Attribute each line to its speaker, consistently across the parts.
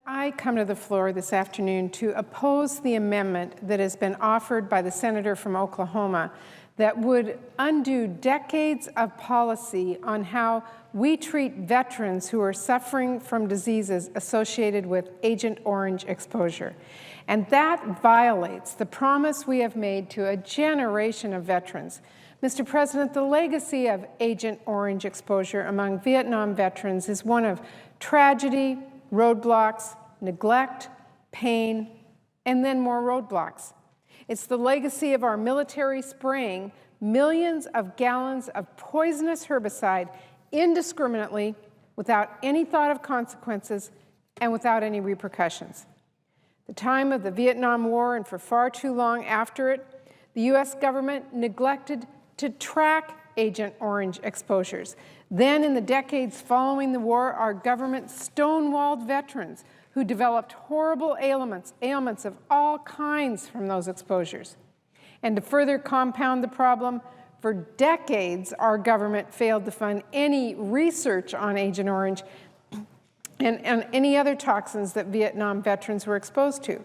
Speaker 1: I come to the floor this afternoon to oppose the amendment that has been offered by the senator from Oklahoma that would undo decades of policy on how we treat veterans who are suffering from diseases associated with Agent Orange exposure. And that violates the promise we have made to a generation of veterans. Mr. President, the legacy of Agent Orange exposure among Vietnam veterans is one of tragedy, roadblocks, neglect, pain, and then more roadblocks. It's the legacy of our military spraying millions of gallons of poisonous herbicide indiscriminately, without any thought of consequences and without any repercussions. The time of the Vietnam War and for far too long after it, the U.S. government neglected to track Agent Orange exposures. Then, in the decades following the war, our government stonewalled veterans who developed horrible ailments of all kinds from those exposures. And to further compound the problem, for decades, our government failed to fund any research on Agent Orange and any other toxins that Vietnam veterans were exposed to.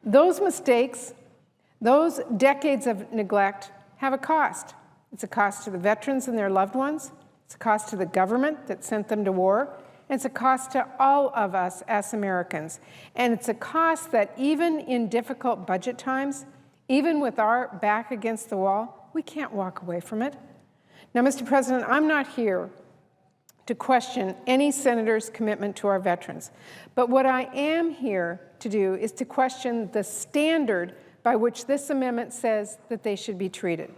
Speaker 1: Those mistakes, those decades of neglect, have a cost. It's a cost to the veterans and their loved ones. It's a cost to the government that sent them to war. And it's a cost to all of us as Americans. And it's a cost that even in difficult budget times, even with our back against the wall, we can't walk away from it. Now, Mr. President, I'm not here to question any senator's commitment to our veterans. But what I am here to do is to question the standard by which this amendment says that they should be treated.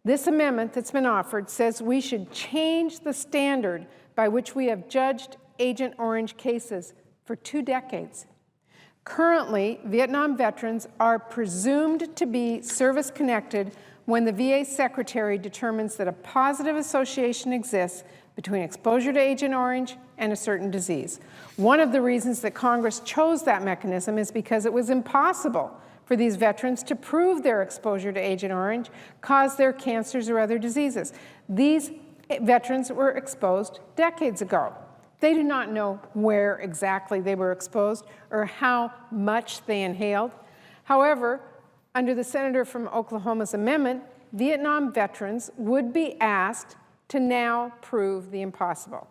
Speaker 1: This amendment that's been offered says we should change the standard by which we have judged Agent Orange cases for 2 decades. Currently, Vietnam veterans are presumed to be service-connected when the VA secretary determines that a positive association exists between exposure to Agent Orange and a certain disease. One of the reasons that Congress chose that mechanism is because it was impossible for these veterans to prove their exposure to Agent Orange caused their cancers or other diseases. These veterans were exposed decades ago. They do not know where exactly they were exposed or how much they inhaled. However, under the senator from Oklahoma's amendment, Vietnam veterans would be asked to now prove the impossible.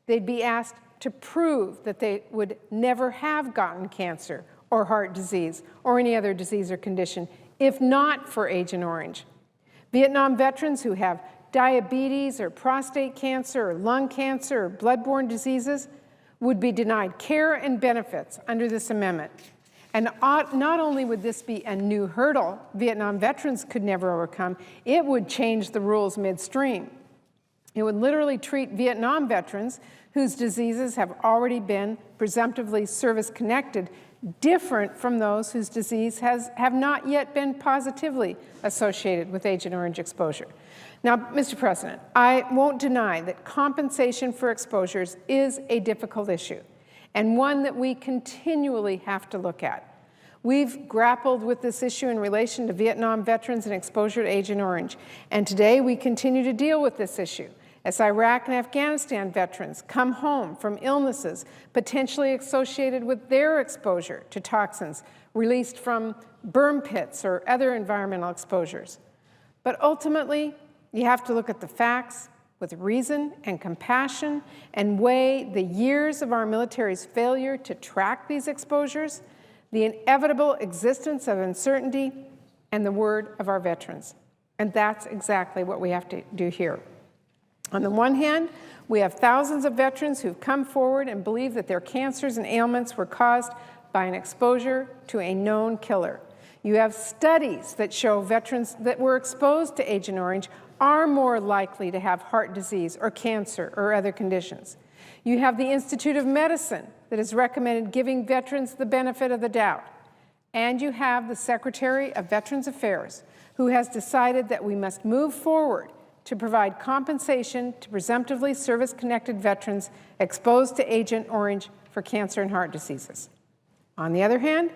Speaker 1: They'd be asked to prove that they would never have gotten cancer or heart disease or any other disease or condition, if not for Agent Orange. Vietnam veterans who have diabetes or prostate cancer or lung cancer or blood-borne diseases would be denied care and benefits under this amendment. And not only would this be a new hurdle Vietnam veterans could never overcome, it would change the rules midstream. It would literally treat Vietnam veterans whose diseases have already been presumptively service-connected different from those whose disease have not yet been positively associated with Agent Orange exposure. Now, Mr. President, I won't deny that compensation for exposures is a difficult issue and one that we continually have to look at. We've grappled with this issue in relation to Vietnam veterans and exposure to Agent Orange, and today we continue to deal with this issue as Iraq and Afghanistan veterans come home from illnesses potentially associated with their exposure to toxins released from burn pits or other environmental exposures. But ultimately, you have to look at the facts with reason and compassion and weigh the years of our military's failure to track these exposures, the inevitable existence of uncertainty, and the word of our veterans. And that's exactly what we have to do here. On the one hand, we have thousands of veterans who've come forward and believe that their cancers and ailments were caused by an exposure to a known killer. You have studies that show veterans that were exposed to Agent Orange are more likely to have heart disease or cancer or other conditions. You have the Institute of Medicine that has recommended giving veterans the benefit of the doubt. And you have the Secretary of Veterans Affairs, who has decided that we must move forward to provide compensation to presumptively service-connected veterans exposed to Agent Orange for cancer and heart diseases. On the other hand,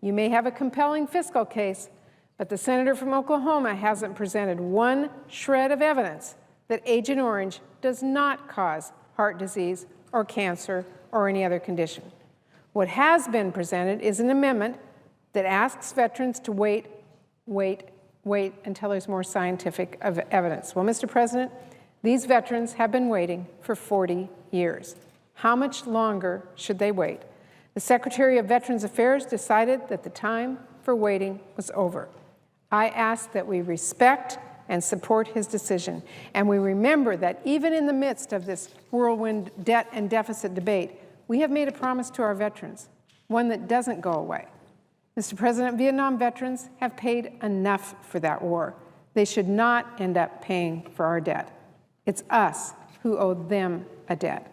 Speaker 1: you may have a compelling fiscal case, but the senator from Oklahoma hasn't presented one shred of evidence that Agent Orange does not cause heart disease or cancer or any other condition. What has been presented is an amendment that asks veterans to wait until there's more scientific evidence. Well, Mr. President, these veterans have been waiting for 40 years. How much longer should they wait? The Secretary of Veterans Affairs decided that the time for waiting was over. I ask that we respect and support his decision, and we remember that even in the midst of this whirlwind debt and deficit debate, we have made a promise to our veterans, one that doesn't go away. Mr. President, Vietnam veterans have paid enough for that war. They should not end up paying for our debt. It's us who owe them a debt.